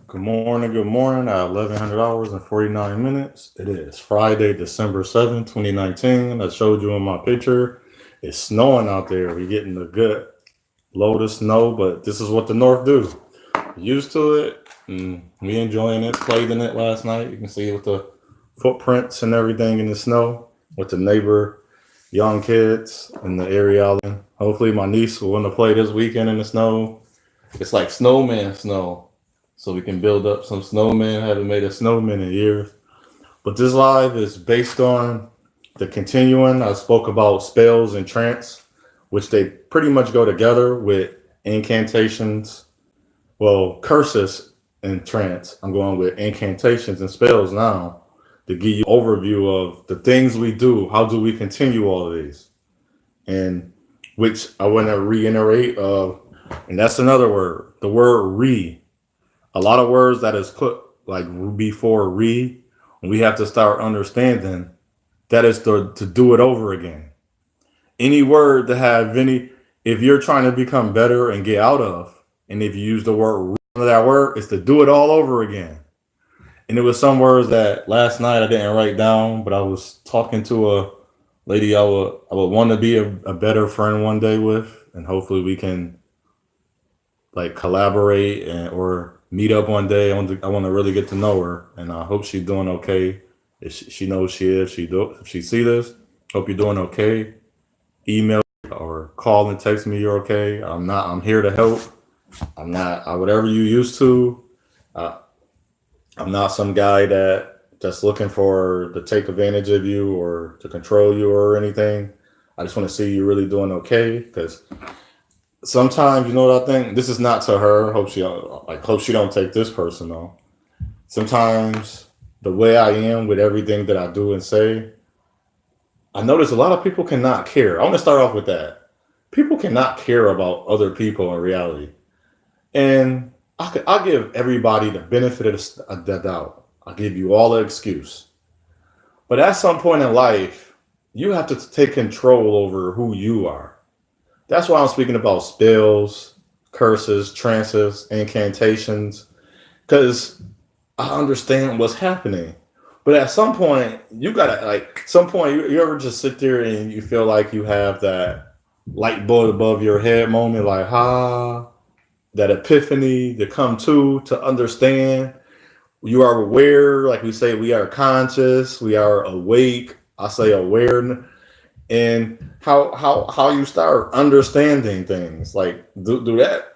Good morning, good morning. At 1100 hours and 49 minutes. It is Friday, December 7th, 2019. I showed you in my picture. It's snowing out there. We're getting a good load of snow, but this is what the North do. Used to it. And me enjoying it, played in it last night. You can see with the footprints and everything in the snow with the neighbor, young kids in the area out in. Hopefully my niece will want to play this weekend in the snow. It's like snowman snow. So we can build up some snowmen. Haven't made a snowman in years. But this live is based on the continuing. I spoke about spells and trance, which they pretty much go together with incantations. Well, curses and trance. I'm going with incantations and spells now to give you overview of the things we do. How do we continue all of these? And which I want to reiterate of, and that's another word, the word re. A lot of words that is put like before re, we have to start understanding that is to do it over again. Any word to have any, if you're trying to become better and get out of, and if you use the word that word, is to do it all over again. And it was some words that last night I didn't write down, but I was talking to a lady I would want to be a better friend one day with, and hopefully we can like collaborate and or meet up one day. I want to really get to know her, and I hope she's doing okay. If she knows she is. If she see this, hope you're doing okay. Email or call and text me you're okay. I'm not. I'm here to help. I'm not whatever you used to. Uh, I'm not some guy that just looking for to take advantage of you or to control you or anything. I just want to see you really doing okay because sometimes you know what I think. This is not to her. Hope she don't take this personal. Sometimes the way I am with everything that I do and say, I notice a lot of people cannot care. I want to start off with that. People cannot care about other people in reality, and I give everybody the benefit of the doubt. I give you all the excuse, but at some point in life, you have to take control over who you are. That's why I'm speaking about spells, curses, trances, incantations, because I understand what's happening. But at some point, you gotta like some point you ever just sit there and you feel like you have that light bulb above your head moment, like that epiphany to come to understand. You are aware, like we say, we are conscious, we are awake. I say aware, and how you start understanding things. Like do that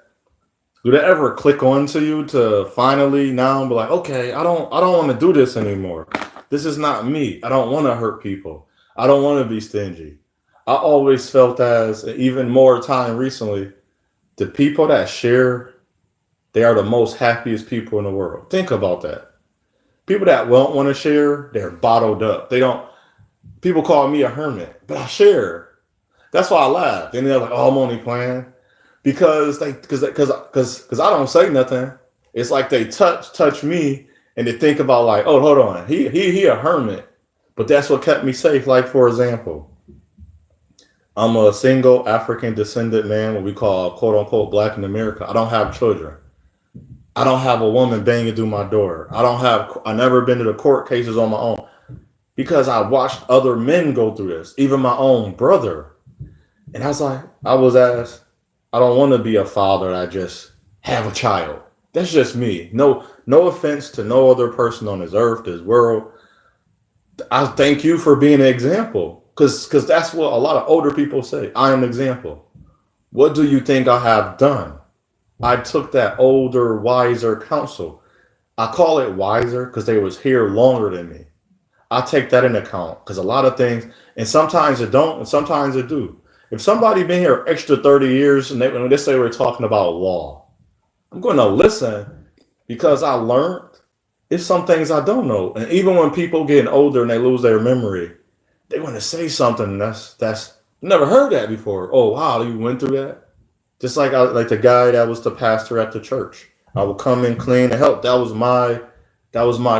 ever click onto you to finally now be like, okay, I don't want to do this anymore. This is not me. I don't want to hurt people. I don't want to be stingy. I always felt as even more time recently, the people that share, they are the most happiest people in the world. Think about that. People that won't want to share, they're bottled up. They don't. People call me a hermit, but I share. That's why I laughed. And they're like, "Oh, I'm only playing," because I don't say nothing. It's like they touch me, and they think about like, "Oh, hold on, he a hermit," but that's what kept me safe. Like for example, I'm a single African descendant man, what we call quote unquote black in America. I don't have children. I don't have a woman banging through my door. I never been to the court cases on my own because I watched other men go through this, even my own brother. And I was asked, I don't want to be a father. I just have a child. That's just me. No offense to no other person on this earth, this world. I thank you for being an example, because that's what a lot of older people say. I am an example. What do you think I have done? I took that older, wiser counsel. I call it wiser because they was here longer than me. I take that in account because a lot of things, and sometimes it don't, and sometimes it do. If somebody been here extra 30 years and when they say we're talking about law, I'm going to listen because I learned it's some things I don't know. And even when people getting older and they lose their memory, they want to say something that's never heard that before. Oh wow, you went through that. Just like the guy that was the pastor at the church. I would come in clean and help. That was my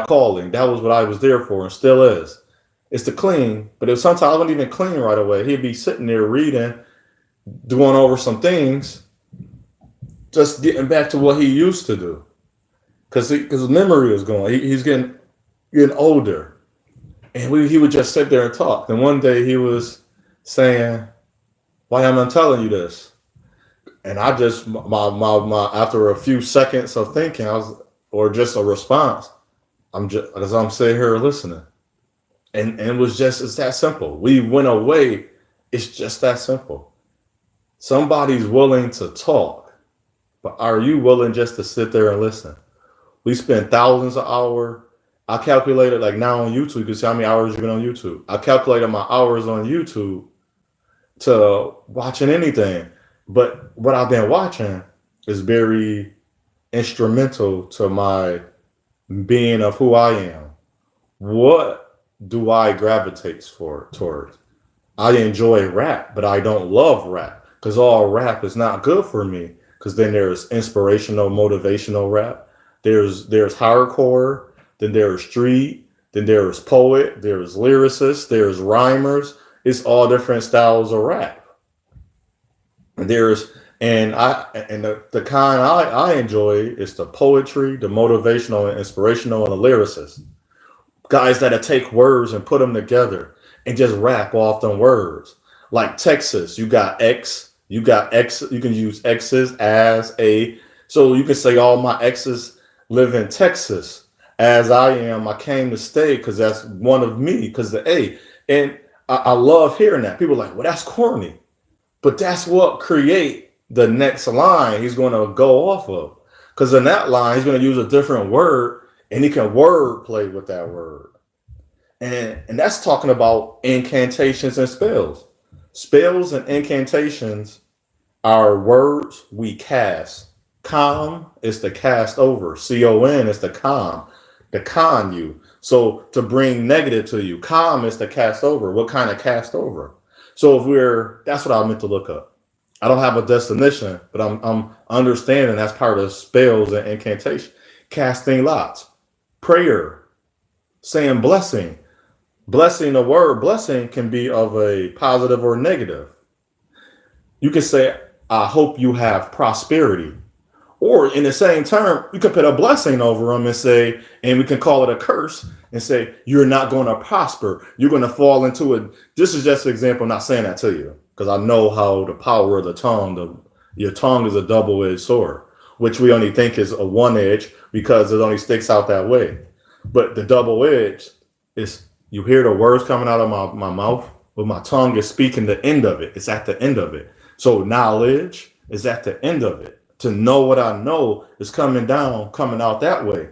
calling. That was what I was there for and still is. It's to clean. But if sometimes I wouldn't even clean right away, he'd be sitting there reading, doing over some things, just getting back to what he used to do. because his memory is going. He's getting older, and he would just sit there and talk. And one day he was saying, "Why am I telling you this?" And I just my after a few seconds of thinking, or just a response. I'm just as I'm sitting here listening, and it was just it's that simple. We went away. It's just that simple. Somebody's willing to talk, but are you willing just to sit there and listen? We spend thousands of hours. I calculated like now on YouTube. You can see how many hours you've been on YouTube. I calculated my hours on YouTube to watching anything. But what I've been watching is very instrumental to my being of who I am. What do I gravitate towards? I enjoy rap, but I don't love rap because all rap is not good for me. Because then there's inspirational, motivational rap. There's hardcore. Then there's street. Then there's poet. There's lyricists. There's rhymers. It's all different styles of rap. And there's and the kind I enjoy is the poetry, the motivational and inspirational, and the lyricists. Guys that take words and put them together and just rap off them words. Like Texas, you got X, you can use X's as a, so you can say all my exes live in Texas. As I am, I came to stay because that's one of me, because the A. And I love hearing that. People are like, well, that's corny. But that's what create the next line he's going to go off of. Because in that line, he's going to use a different word and he can word play with that word. And that's talking about incantations and spells. Spells and incantations are words we cast. Calm is to cast over. CON is to con you. So to bring negative to you. Calm is to cast over. What kind of cast over? So that's what I meant to look up. I don't have a definition, but I'm understanding that's part of spells and incantation. Casting lots, prayer, saying blessing. Blessing, the word blessing can be of a positive or negative. You can say, I hope you have prosperity. Or in the same term, you can put a blessing over them and say, and we can call it a curse and say, you're not going to prosper. You're going to fall into it. This is just an example. I'm not saying that to you because I know how the power of the tongue, your tongue is a double-edged sword, which we only think is a one edge because it only sticks out that way. But the double edge is you hear the words coming out of my mouth, but my tongue is speaking the end of it. It's at the end of it. So knowledge is at the end of it. To know what I know is coming down, coming out that way.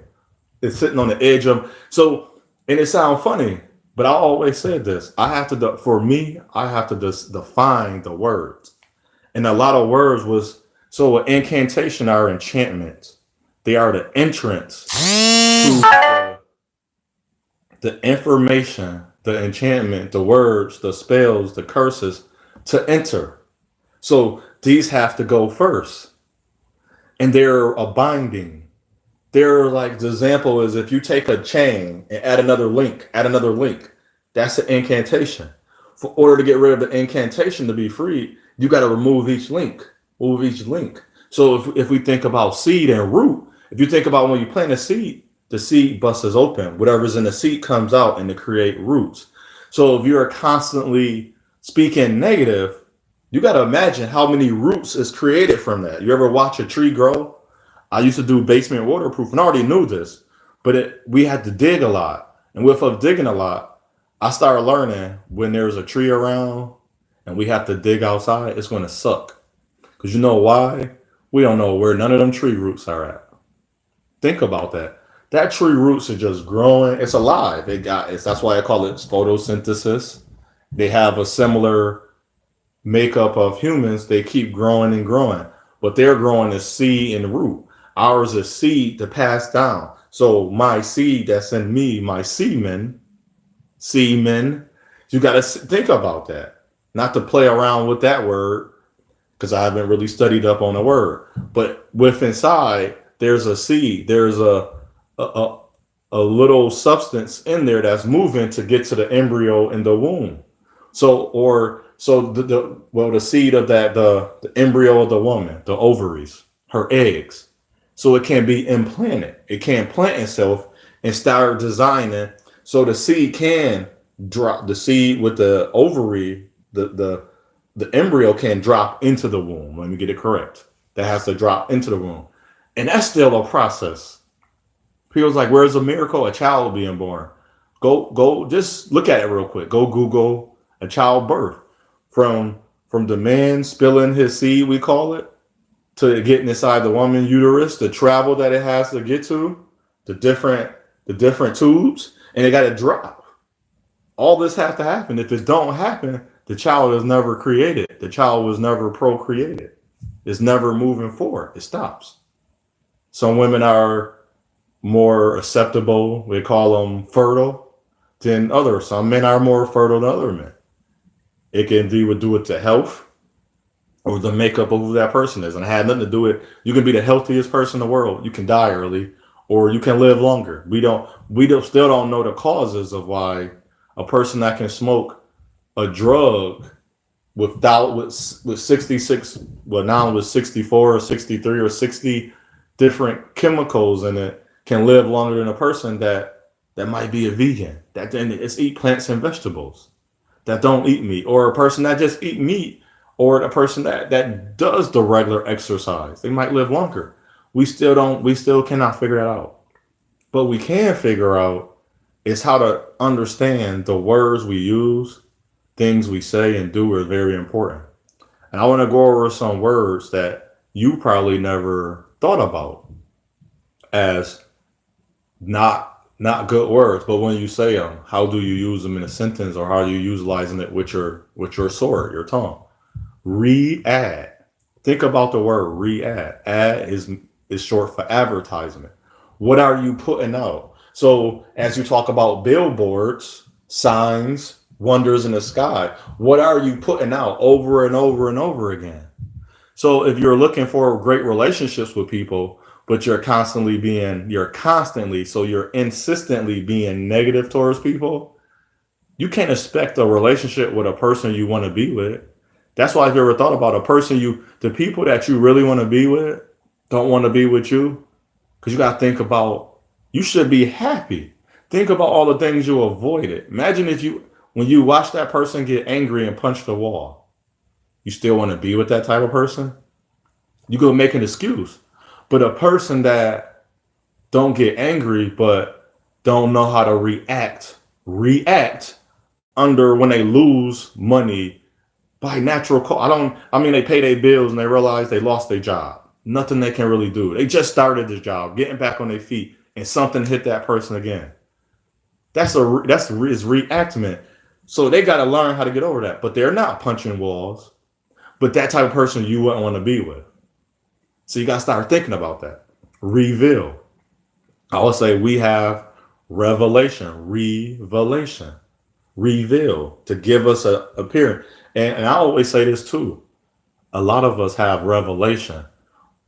It's sitting on the edge of. So, and it sounds funny, but I always said this. For me, I have to just define the words. And a lot of words so an incantation are enchantments. They are the entrance to the information, the enchantment, the words, the spells, the curses to enter. So these have to go first. And they're a binding. They're like the example is if you take a chain and add another link, that's an incantation. For order to get rid of the incantation to be free, you got to remove each link, move each link. So if we think about seed and root, if you think about when you plant a seed, the seed busts open. Whatever's in the seed comes out and to create roots. So if you're constantly speaking negative, you got to imagine how many roots is created from that. You ever watch a tree grow? I used to do basement waterproof and I already knew this, but we had to dig a lot. And with us digging a lot, I started learning when there's a tree around and we have to dig outside, it's going to suck. Because you know why? We don't know where none of them tree roots are at. Think about that. That tree roots are just growing. It's alive. That's why I call it photosynthesis. They have a similar makeup of humans. They keep growing and growing, but they're growing as seed and root. Ours is seed to pass down. So my seed that's in me, my semen, you got to think about that. Not to play around with that word because I haven't really studied up on the word. But with inside, there's a seed. There's a little substance in there that's moving to get to the embryo in the womb. So the seed of that the embryo of the woman, the ovaries, her eggs. so it can be implanted. It can plant itself and start designing so the seed can drop the seed with the ovary, the embryo can drop into the womb. Let me get it correct. That has to drop into the womb. And that's still a process. People's like, where's a miracle? A child being born. Go, just look at it real quick. Go Google a childbirth from the man spilling his seed, we call it, to getting inside the woman uterus, the travel that it has to get to, the different tubes, and it got to drop. All this has to happen. If it don't happen, the child is never created. The child was never procreated. It's never moving forward. It stops. Some women are more acceptable. We call them fertile than others. Some men are more fertile than other men. It can do it to health or the makeup of who that person is. And it had nothing to do with, you can be the healthiest person in the world. You can die early or you can live longer. Still don't know the causes of why a person that can smoke a drug with 66, well now with 64 or 63 or 60 different chemicals in it can live longer than a person that might be a vegan, that then it's eat plants and vegetables, that don't eat meat, or a person that just eat meat, or a person that does the regular exercise. They might live longer. We still cannot figure that out. But we can figure out is how to understand the words we use, things we say and do are very important. And I want to go over some words that you probably never thought about as not good words, but when you say them, how do you use them in a sentence, or how are you utilizing it with your sword, your tongue? Re-ad. Think about the word re-ad. Ad is short for advertisement. What are you putting out? So as you talk about billboards, signs, wonders in the sky, what are you putting out over and over and over again? So if you're looking for great relationships with people, but you're insistently being negative towards people, you can't expect a relationship with a person you want to be with. That's why if you ever thought about the people that you really want to be with don't want to be with you, because you got to think about, you should be happy. Think about all the things you avoided. Imagine when you watch that person get angry and punch the wall, you still want to be with that type of person? You go make an excuse. But a person that don't get angry, but don't know how to react under when they lose money by natural cause. They pay their bills and they realize they lost their job. Nothing they can really do. They just started the job, getting back on their feet, and something hit that person again. That's reactment. So they got to learn how to get over that. But they're not punching walls. But that type of person you wouldn't want to be with. So you got to start thinking about that. Reveal. I would say we have revelation, reveal, to give us a appearance. And I always say this too. A lot of us have revelation,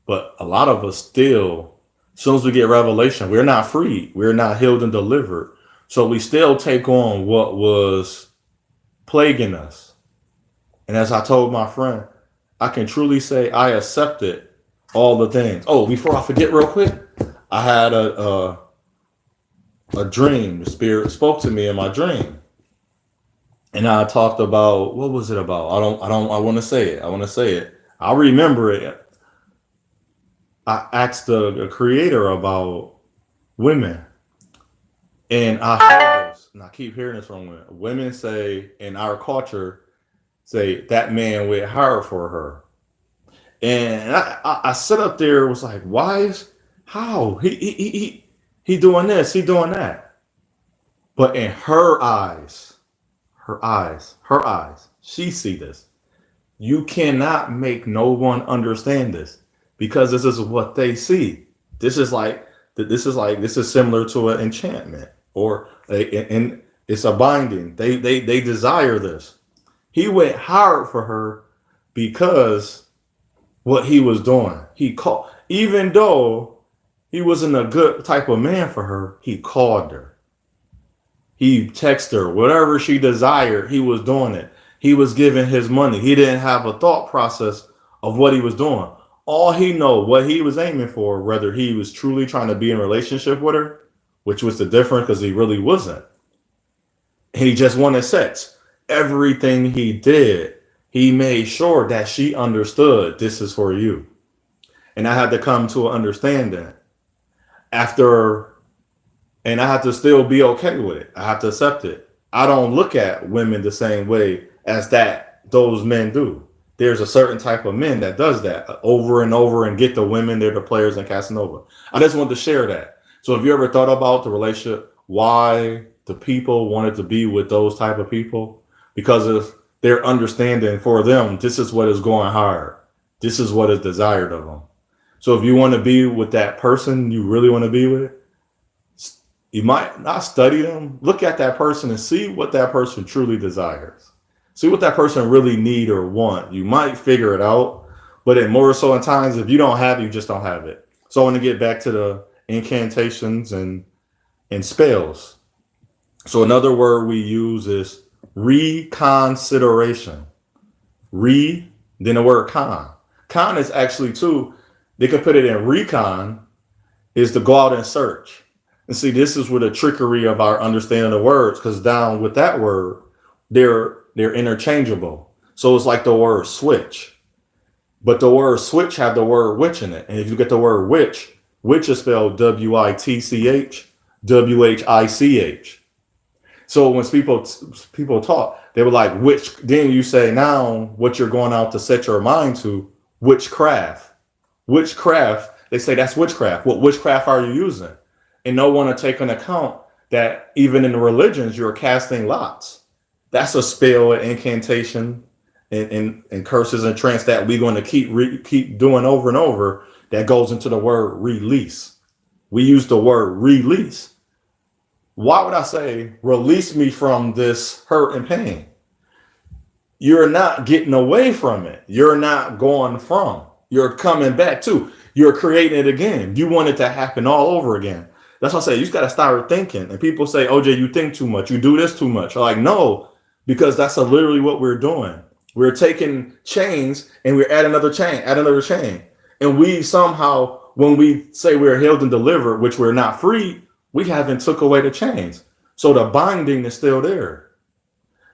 but a lot of us still, as soon as we get revelation, we're not free. We're not healed and delivered. So we still take on what was plaguing us. And as I told my friend, I can truly say I accepted all the things. Oh, before I forget real quick, I had a dream. The spirit spoke to me in my dream. And I talked about, what was it about? I want to say it. I remember it. I asked the creator about women. And I heard this, and I keep hearing this from women. Women say, in our culture, say that man went hard for her. And I sit up there, was like, how? He doing this, he doing that. But in her eyes, she see this. You cannot make no one understand this, because this is what they see. This is similar to an enchantment, and it's a binding. They desire this. He went hard for her because what he was doing. Even though he wasn't a good type of man for her, he called her. He texted her, whatever she desired, he was doing it. He was giving his money. He didn't have a thought process of what he was doing. All he know what he was aiming for, whether he was truly trying to be in a relationship with her, which was the difference because he really wasn't. He just wanted sex. Everything he did, he made sure that she understood this is for you. And I had to come to an understanding after, and I have to still be okay with it. I have to accept it. I don't look at women the same way as that those men do. There's a certain type of men that does that over and over and get the women, they're the players in Casanova. I just wanted to share that. So if you ever thought about the relationship, why the people wanted to be with those type of people, because of their understanding for them, this is what is going hard. This is what is desired of them. So if you want to be with that person you really want to be with, you might not study them. Look at that person and see what that person truly desires. See what that person really need or want. You might figure it out, but it more so in times if you don't have it, you just don't have it. So I want to get back to the incantations and spells. So another word we use is reconsideration. Re, then the word con. Con is actually too, they could put it in recon, is to go out and search. And see, this is where the trickery of our understanding of words, because down with that word, they're interchangeable. So it's like the word switch. But the word switch have the word witch in it. And if you get the word witch, witch is spelled WITCH, WHICH. So when people talk, they were like, which, then you say now what you're going out to set your mind to, witchcraft. Witchcraft, they say that's witchcraft. What witchcraft are you using? And no one to take into account that even in the religions, you're casting lots. That's a spell, an incantation, and curses and trance that we're going to keep doing over and over. That goes into the word release. We use the word release. Why would I say release me from this hurt and pain? You're not getting away from it. You're not going from. You're coming back to. You're creating it again. You want it to happen all over again. That's why I say you just got to start thinking. And people say, OJ, you think too much. You do this too much. I'm like, no, because that's literally what we're doing. We're taking chains and we're adding another chain, add another chain. And we somehow, when we say we're healed and delivered, which we're not free, we haven't took away the chains. So the binding is still there.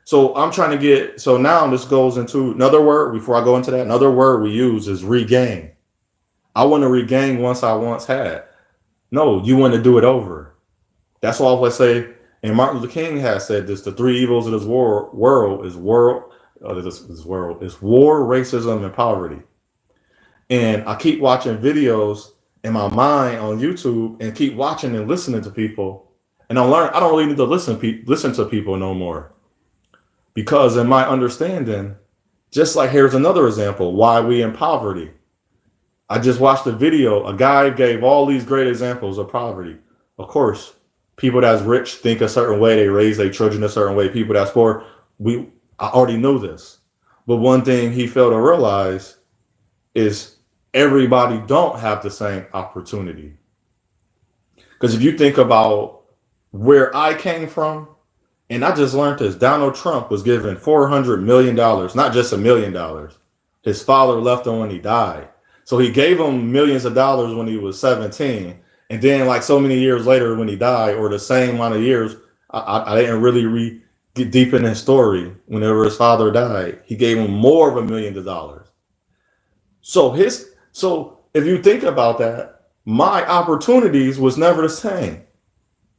So I'm trying to get, so now this goes into another word. Before I go into that, another word we use is regain. I want to regain once I once had. No, you want to do it over. That's why I always say, and Martin Luther King has said this, the three evils of this world is war, racism, and poverty. And I keep watching videos in my mind on YouTube and keep watching and listening to people. And I don't really need to listen to people no more. Because in my understanding, just like here's another example, why we in poverty. I just watched a video. A guy gave all these great examples of poverty. Of course, people that's rich think a certain way. They raise their children a certain way. People that's poor, I already know this. But one thing he failed to realize is everybody don't have the same opportunity. Because if you think about where I came from, and I just learned this, Donald Trump was given $400 million, not just $1 million. His father left him when he died. So he gave him millions of dollars when he was 17. And then like so many years later when he died, or the same amount of years, I didn't really get deep in his story. Whenever his father died, he gave him more of $1 million. So if you think about that, my opportunities was never the same.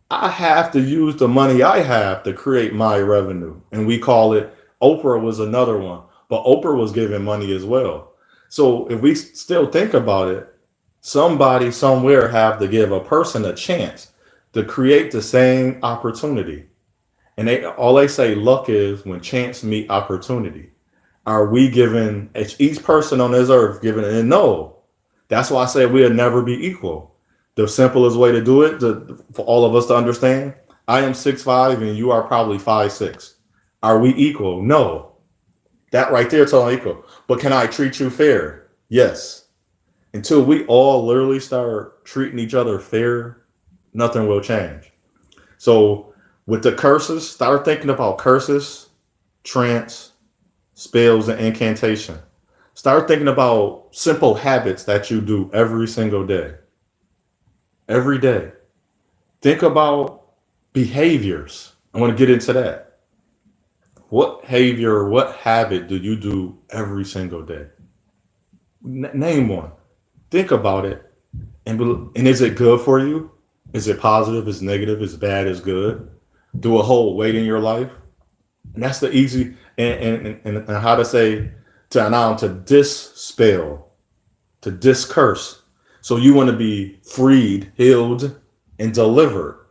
I have to use the money I have to create my revenue. And we call it, Oprah was another one, but Oprah was given money as well. So if we still think about it, somebody somewhere have to give a person a chance to create the same opportunity. And all they say luck is when chance meet opportunity. Are we giving each person on this earth given it? And no, that's why I say we'll never be equal. The simplest way to do it, for all of us to understand, I am 6'5" and you are probably 5'6". Are we equal? No. That right there is all equal. But can I treat you fair? Yes. Until we all literally start treating each other fair, nothing will change. So with the curses, start thinking about curses, trance, spells, and incantation. Start thinking about simple habits that you do every single day. Every day. Think about behaviors. I want to get into that. What behavior, what habit do you do every single day? Name one. Think about it. And is it good for you? Is it positive? Is it negative? Is it bad? Is it good? Do a whole weight in your life? And that's the easy and how to say to now to dispel, to discurse. So you want to be freed, healed, and delivered.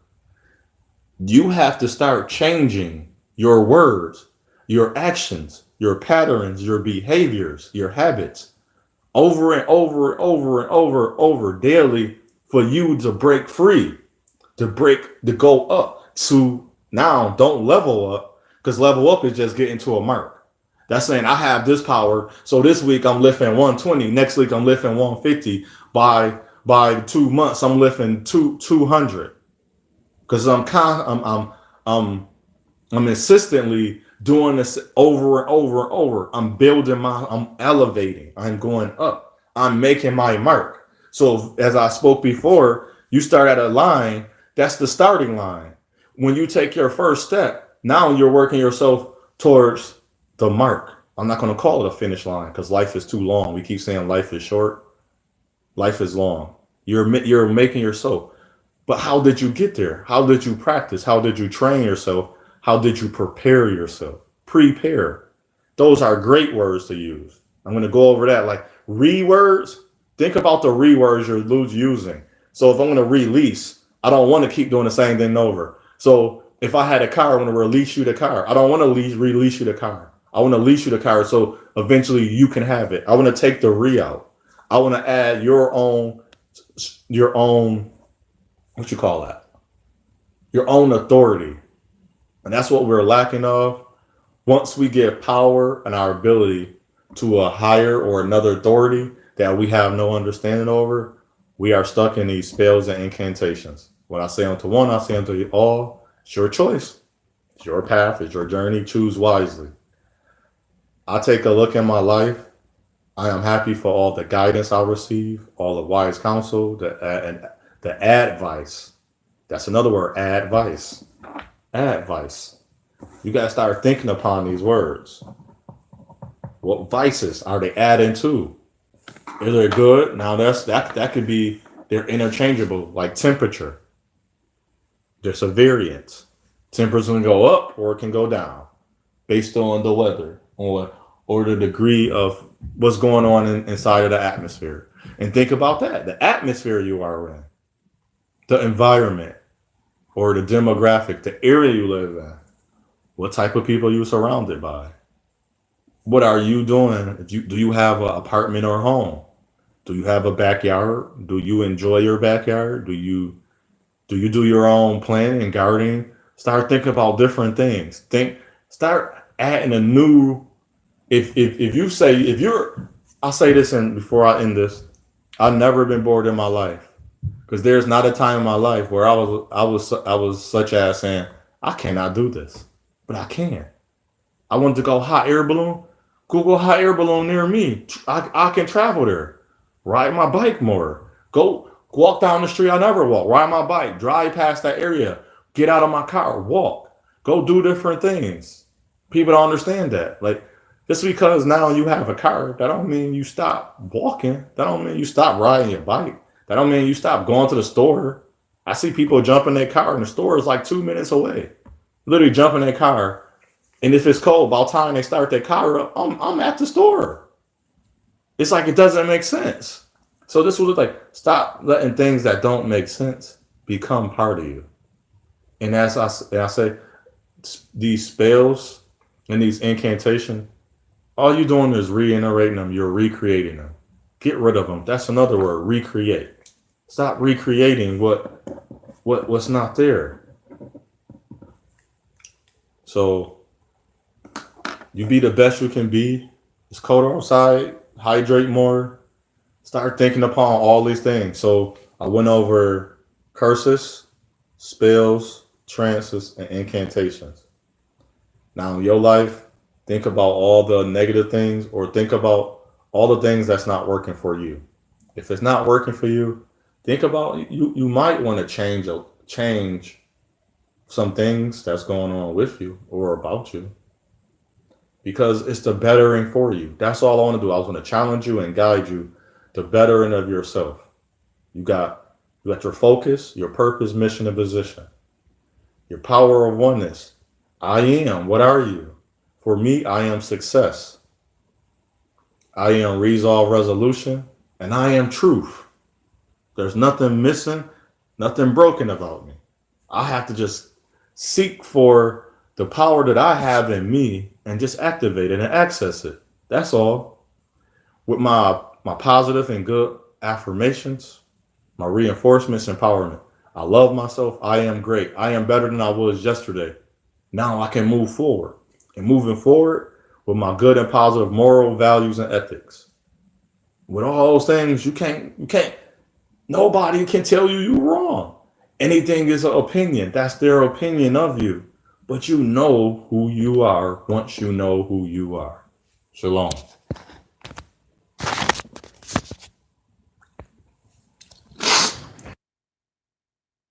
You have to start changing your words, your actions, your patterns, your behaviors, your habits over and over and over and over and over daily for you to break free, to go up to now don't level up because level up is just getting to a mark. That's saying I have this power. So this week I'm lifting 120. Next week I'm lifting 150. By 2 months I'm lifting 200 because I'm insistently doing this over and over and over. I'm elevating, I'm going up, I'm making my mark. So as I spoke before, you start at a line, that's the starting line. When you take your first step, now you're working yourself towards the mark. I'm not going to call it a finish line because life is too long. We keep saying life is short. Life is long. You're making yourself. But how did you get there? How did you practice? How did you train yourself? How did you prepare yourself? Prepare. Those are great words to use. I'm going to go over that. Like rewords, think about the rewords you're using. So if I'm going to release, I don't want to keep doing the same thing over. So if I had a car, I want to release you the car. I don't want to release you the car. I want to lease you the car so eventually you can have it. I want to take the re out. I want to add your own, what you call that? Your own authority. And that's what we're lacking of. Once we give power and our ability to a higher or another authority that we have no understanding over, we are stuck in these spells and incantations. When I say unto one, I say unto you all. It's your choice. It's your path. It's your journey. Choose wisely. I take a look in my life. I am happy for all the guidance I receive, all the wise counsel, the advice. That's another word, advice. Advice. You got to start thinking upon these words. What vices are they adding to? Is they good? Now that could be, they're interchangeable, like temperature. There's a variance. Temperature can go up or it can go down based on the weather or the degree of what's going on inside of the atmosphere. And think about that. The atmosphere you are in, the environment or the demographic, the area you live in, what type of people you're surrounded by. What are you doing? Do you have an apartment or home? Do you have a backyard? Do you enjoy your backyard? Do you do your own planting and gardening? Start thinking about different things. Start adding a new. If you say if you're, I'll say this and before I end this, I've never been bored in my life because there's not a time in my life where I was such as saying I cannot do this, but I can. I wanted to go hot air balloon. Google hot air balloon near me. I can travel there. Ride my bike more. Go walk down the street I never walk. Ride my bike. Drive past that area. Get out of my car. Walk. Go do different things. People don't understand that. Like just because now you have a car, that don't mean you stop walking. That don't mean you stop riding your bike. That don't mean you stop going to the store. I see people jump in their car and the store is like 2 minutes away. Literally jump in their car. And if it's cold, by the time they start their car up, I'm at the store. It's like it doesn't make sense. So this was like stop letting things that don't make sense become part of you. And as I say, these spells and these incantations, all you're doing is reiterating them. You're recreating them. Get rid of them. That's another word, recreate. Stop recreating what's not there. So you be the best you can be. It's cold outside. Hydrate more. Start thinking upon all these things. So I went over curses, spells, trances, and incantations. Now in your life, think about all the negative things or think about all the things that's not working for you. If it's not working for you, think about you. You might want to change some things that's going on with you or about you because it's the bettering for you. That's all I want to do. I was going to challenge you and guide you to bettering of yourself. You got your focus, your purpose, mission, and position. Your power of oneness. I am. What are you? For me, I am success. I am resolve, resolution, and I am truth. There's nothing missing, nothing broken about me. I have to just seek for the power that I have in me and just activate it and access it. That's all. With my positive and good affirmations, my reinforcements, empowerment. I love myself. I am great. I am better than I was yesterday. Now I can move forward. And moving forward with my good and positive moral values and ethics. With all those things, you can't, nobody can tell you you're wrong. Anything is an opinion. That's their opinion of you. But you know who you are once you know who you are. Shalom.